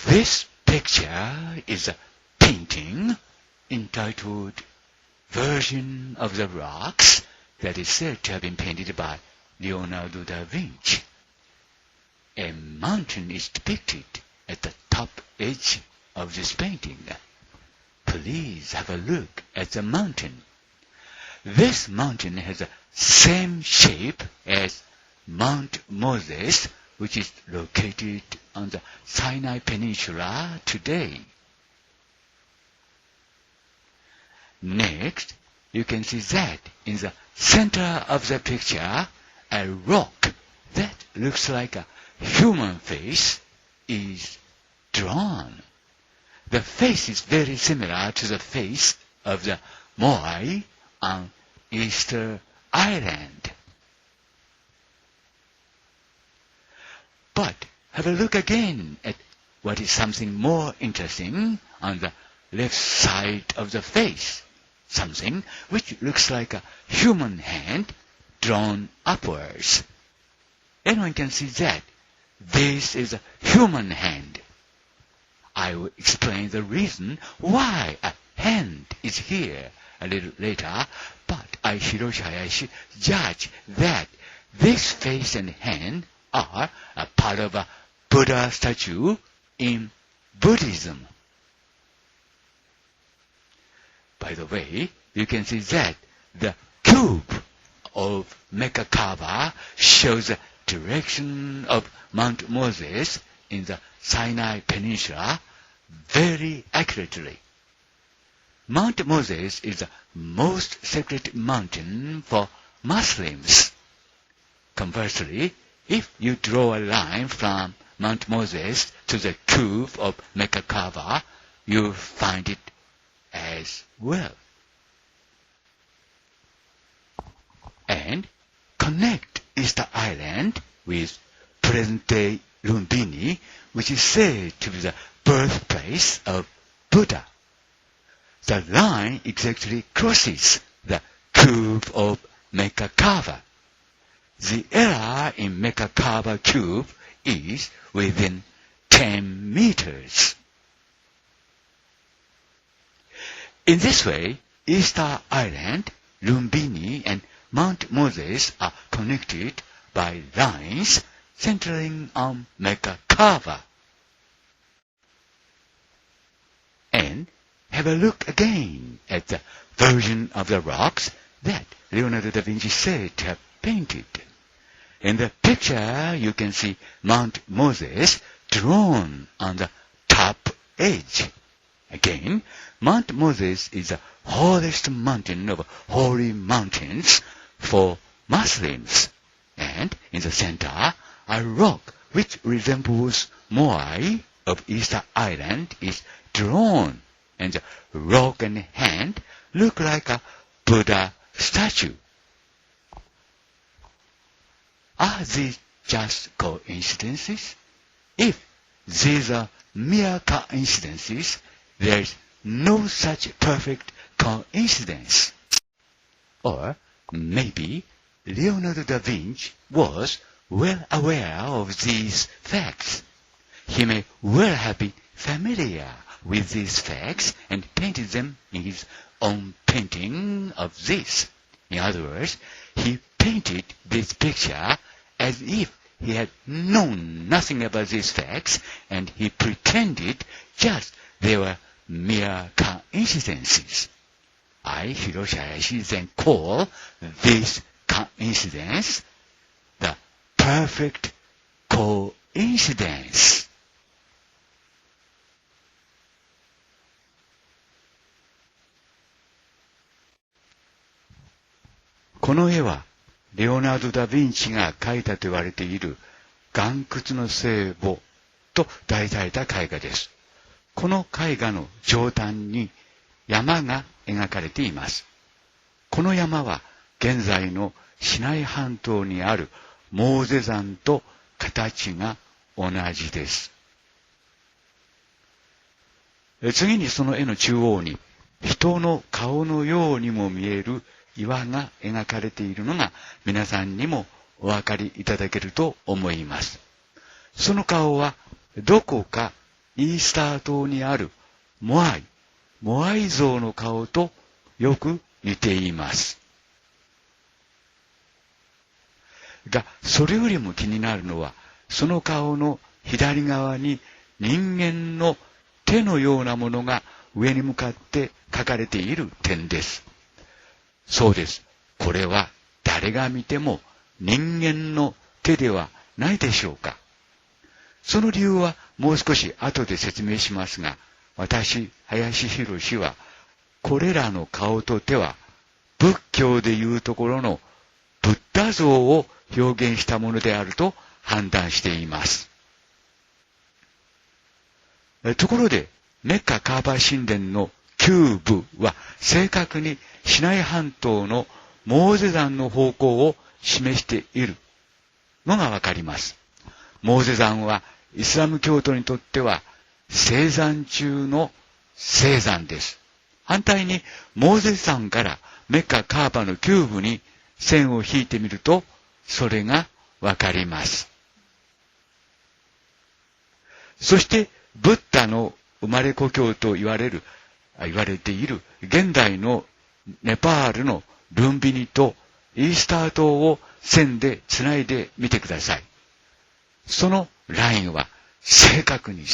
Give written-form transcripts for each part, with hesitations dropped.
This picture is a painting entitled Version of the Rocks that is said to have been painted by Leonardo da Vinci. A mountain is depicted at the top edge of this painting. Please have a look at the mountain. This mountain has the same shape as Mount Moses, which is located on the Sinai Peninsula today. Next, you can see that in the center of the picture, a rock that looks like a human face is drawn. The face is very similar to the face of the Moai on Easter Island. But have a look again at what is something more interesting on the left side of the face, something which looks like a human hand drawn upwards. Anyone can see that this is a human hand. I will explain the reason why a hand is here a little later, but I, Hiroshi Hayashi, judge that this face and hand are a part of a Buddha statue in Buddhism. By the way, you can see that the cube of Merkaba shows the direction of Mount Moses in the Sinai Peninsula very accurately. Mount Moses is the most sacred mountain for Muslims. Conversely, if you draw a line from Mount Moses to the cube of Merkaba, you'll find it as well. And connect Easter Island with present-day Lumbini, which is said to be the birthplace of Buddha. The line exactly crosses the cube of Merkaba. The error in Merkaba cube is within 10 meters. In this way, Easter Island, Lumbini, and Mount Moses are connected by lines centering on Merkaba. And have a look again at the version of the rocks that Leonardo da Vinci said to have painted. In the picture, you can see Mount Moses drawn on the top edge. Again, Mount Moses is the holiest mountain of holy mountains for Muslims. And in the center, a rock which resembles Moai of Easter Island is drawn, and the rock and hand look like a Buddha statue. Are these just coincidences? If these are mere coincidences, there is no such perfect coincidence. Or maybe Leonardo da Vinci was well aware of these facts. He may well have been familiar with these facts and painted them in his own painting of this. In other words, he painted this picture as if he had known nothing about these facts, and he pretended just they were mere coincidences. I, Hiroshi Hayashi, then call this coincidence the perfect coincidence. この絵はレオナルド・ダ・ヴィンチが描いたと言われている岩窟の聖母と題された絵画です。この絵画の上端に山が描かれています。この山は現在のシナイ半島にあるモーゼ山と形が同じです。次にその絵の中央に人の顔のようにも見える岩が描かれているのが皆さんにもお分かりいただけると思います。その顔はどこかイースター島にあるモアイ像の顔とよく似ています。が、それよりも気になるのは、その顔の左側に人間の手のようなものが上に向かって描かれている点です。そうです。これは誰が見ても人間の手ではないでしょうか。その理由はもう少し後で説明しますが、私、林博は、これらの顔と手は、仏教でいうところのブッダ像を表現したものであると判断しています。ところで、メッカカーバ神殿の旧部は正確にシナイ半島のモーゼ山の方向を示しているのがわかります。モーゼ山はイスラム教徒にとっては聖山中の聖山です。反対にモーゼ山からメッカカーバの旧部に線を引いてみるとそれがわかります。そしてブッダの生まれ故郷と言われている現代のネパールのルンビニとイースター島を線でつないでみてください。そのラインは正確に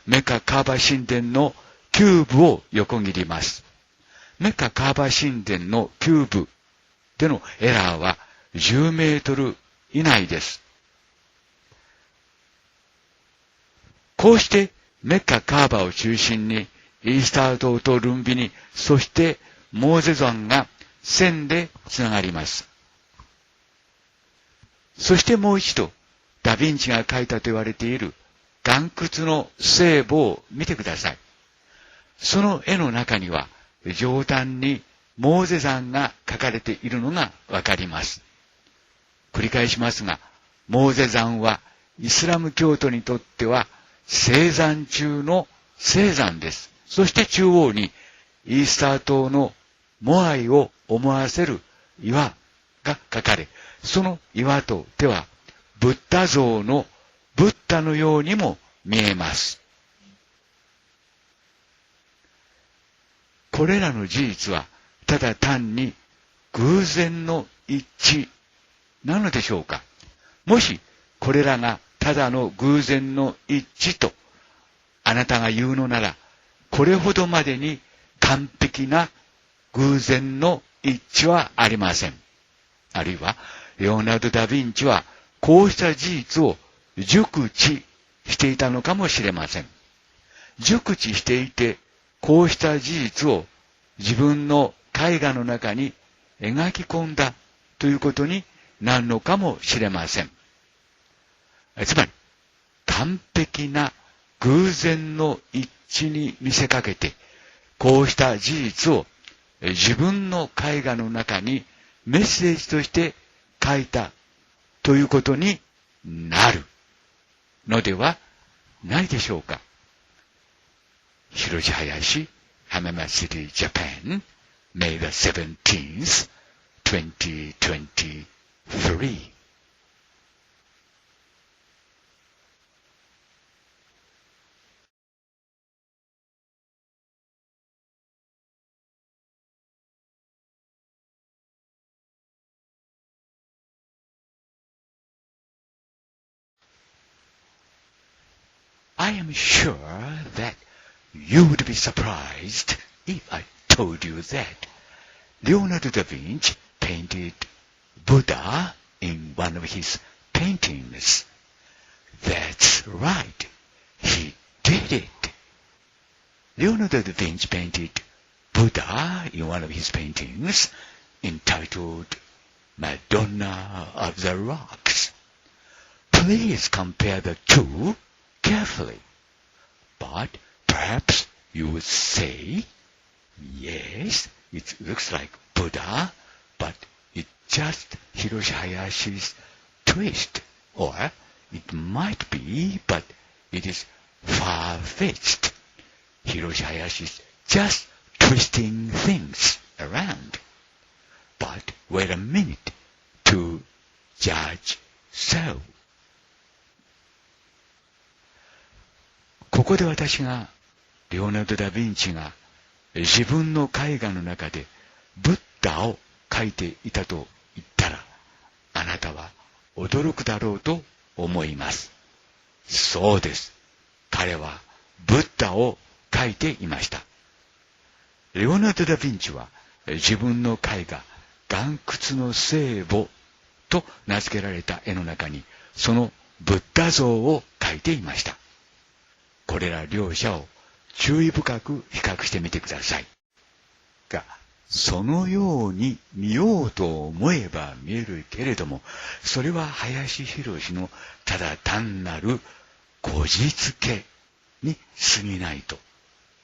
メカカーバ神殿の旧部を横切ります。メカカーバ神殿の旧部でのエラーは10メートル以内です。こうしてメッカカーバを中心にイースター島とルンビニ、そしてモーゼ山が線でつながります。そしてもう一度、ダヴィンチが描いたと言われている岩窟の聖母を見てください。その絵の中には上端にモーゼ山が描かれているのがわかります。繰り返しますが、モーゼ山はイスラム教徒にとっては聖山中の聖山です。そして中央にイースター島のモアイを思わせる岩が描かれ、その岩と手はブッダ像のブッダのようにも見えます。これらの事実はただ単に偶然の一致なのでしょうか。もしこれらがただの偶然の一致とあなたが言うのなら、これほどまでに完璧な偶然の一致はありません。あるいはレオナルド・ダ・ヴィンチはこうした事実を熟知していたのかもしれません。熟知していてこうした事実を自分の絵画の中に描き込んだということになるのかもしれません。つまり完璧な偶然の一致に見せかけてこうした事実を自分の絵画の中にメッセージとして書いたということになるのではないでしょうか。Hiroshi Hayashi, Hamama City, Japan, May the 17th, 2023. I am sure that you would be surprised if I told you that Leonardo da Vinci painted Buddha in one of his paintings. That's right, he did it. Leonardo da Vinci painted Buddha in one of his paintings entitled Madonna of the Rocks. Please compare the two carefully. But perhaps you would say, yes, it looks like Buddha, but it's just Hiroshi Hayashi's twist. Or it might be, but it is far-fetched. Hiroshi Hayashi's just twisting things around. But wait a minute to judge so.ここで私が、レオナルド・ダ・ヴィンチが自分の絵画の中でブッダを描いていたと言ったら、あなたは驚くだろうと思います。そうです。彼はブッダを描いていました。レオナルド・ダ・ヴィンチは自分の絵画、岩窟の聖母と名付けられた絵の中に、そのブッダ像を描いていました。これら両者を注意深く比較してみてください。が、そのように見ようと思えば見えるけれども、それは林博のただ単なるこじつけに過ぎないと。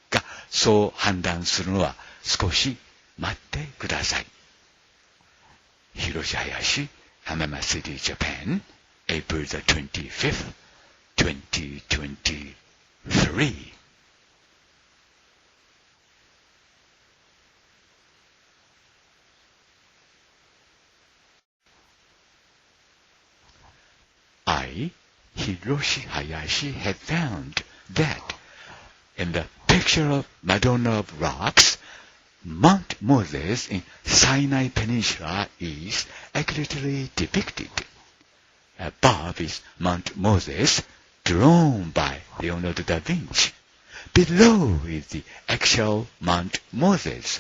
が、そう判断するのは少し待ってください。Hiroshi Hayashi, Hamama City, Japan, April the 25th, 2023. I, Hiroshi Hayashi, had found that in the picture of Madonna of Rocks, Mount Moses in Sinai Peninsula is accurately depicted. Above is Mount Moses, drawn by Leonardo da Vinci. Below is the actual Mount Moses.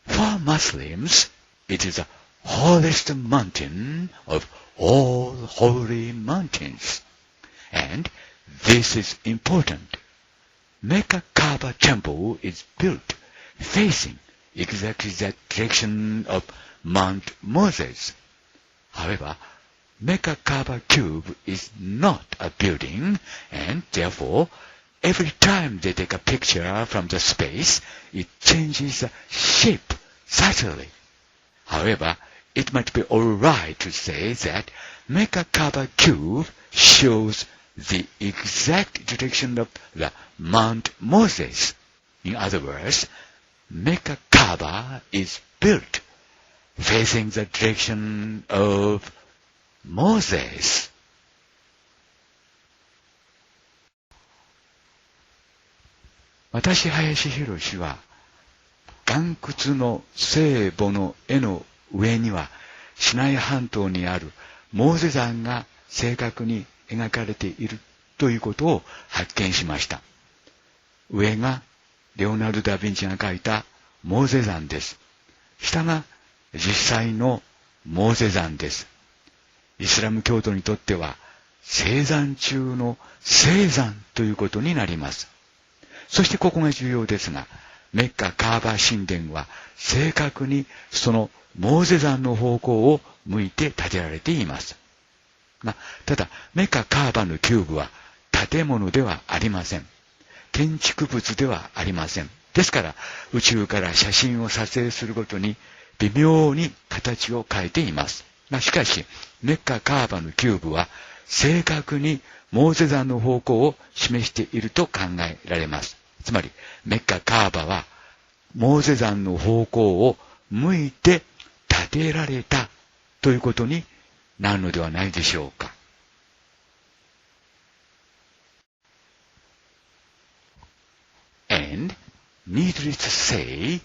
For Muslims, it is the holiest mountain of all holy mountains. And this is important. Mecca Kaaba temple is built facing exactly that direction of Mount Moses. However, Mecca Kaaba cube is not a building, and therefore, every time they take a picture from the space, it changes the shape subtly. However, it might be alright to say that Mecca Kaaba cube shows the exact direction of the Mount Moses. In other words, Mecca Kaaba is built facing the direction of Moses. 私、林博は、岩窟の聖母の絵の上には、シナイ半島にあるモーゼ山が正確に描かれているということを発見しました。上がレオナルド・ダ・ヴィンチが描いたモーゼ山です。下が実際のモーゼ山です。イスラム教徒にとっては聖山中の聖山ということになります。そしてここが重要ですが、メッカ・カーバ神殿は正確にそのモーゼ山の方向を向いて建てられています。ただ、メッカ・カーバのキューブは建物ではありません。建築物ではありません。ですから、宇宙から写真を撮影するごとに微妙に形を変えています。しかし、メッカ・カーバのキューブは正確にモーゼ山の方向を示していると考えられます。つまり、メッカ・カーバはモーゼ山の方向を向いて建てられたということになるのではないでしょうか。And, needless to say,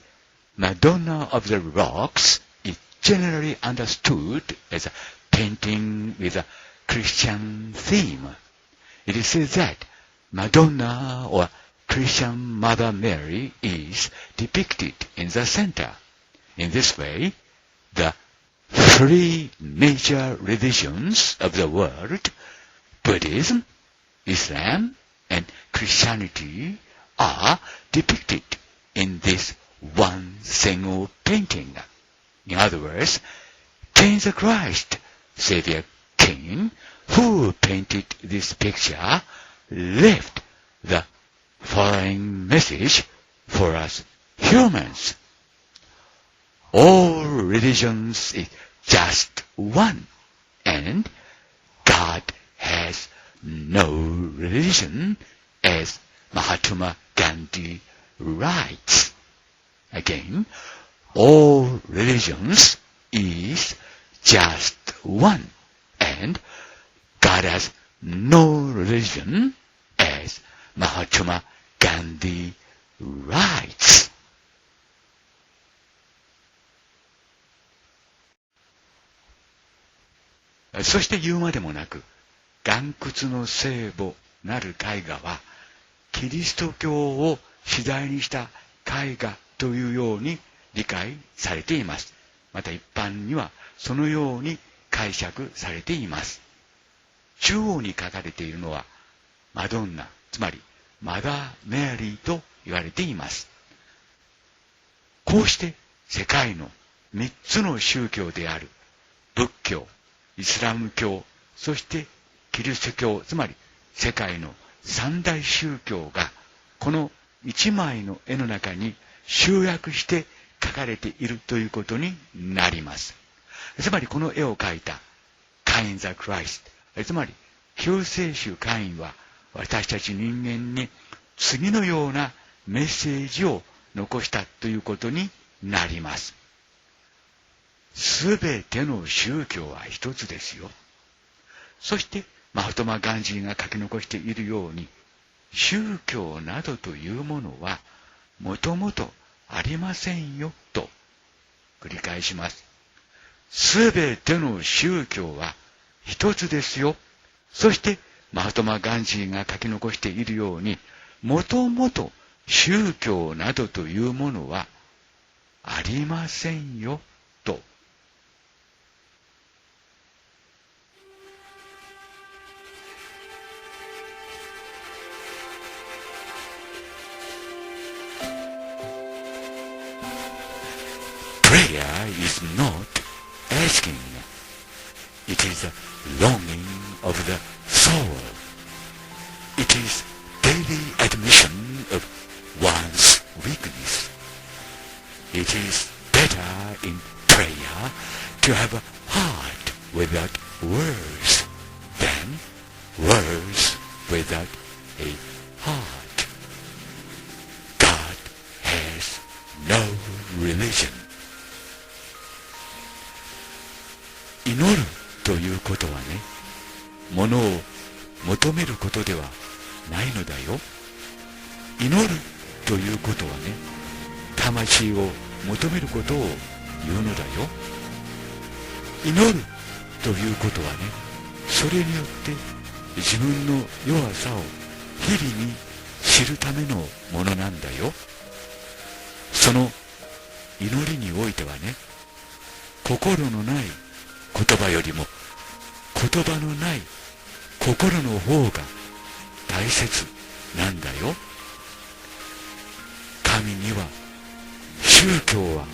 Madonna of the Rocks is generally understood as a painting with a Christian theme. It is said that Madonna or Christian Mother Mary is depicted in the center. In this way, the three major religions of the world, Buddhism, Islam, and Christianity, are depicted in this one single painting. In other words, Cain the Christ, Savior Cain, who painted this picture, left the following message for us humans. All religions is just one, and God has no religion, as Mahatma Gandhi writes. Again, all religions is just one, and God has no religion, as Mahatma Gandhi writes,そして言うまでもなく、岩窟の聖母なる絵画は、キリスト教を主題にした絵画というように理解されています。また一般にはそのように解釈されています。中央に書かれているのはマドンナ、つまりマダー・メアリーと言われています。こうして世界の3つの宗教である仏教、イスラム教、そしてキリスト教、つまり世界の三大宗教がこの一枚の絵の中に集約して描かれているということになります。つまりこの絵を描いたカイン・ザ・クライスト、つまり救世主カインは私たち人間に次のようなメッセージを残したということになります。すべての宗教は一つですよ。そしてマハトマ・ガンジーが書き残しているように、宗教などというものはもともとありませんよと繰り返します。すべての宗教は一つですよ。そしてマハトマ・ガンジーが書き残しているように、もともと宗教などというものはありませんよと。Prayer is not asking. It is a longing of the soul. It is daily admission of one's weakness. It is better in prayer to have a heart without words than words without a heart. God has no religion.祈るということはね、ものを求めることではないのだよ。祈るということはね、魂を求めることを言うのだよ。祈るということはね、それによって自分の弱さを日々に知るためのものなんだよ。その祈りにおいてはね、心のない言葉よりも言葉のない心の方が大切なんだよ。神には宗教は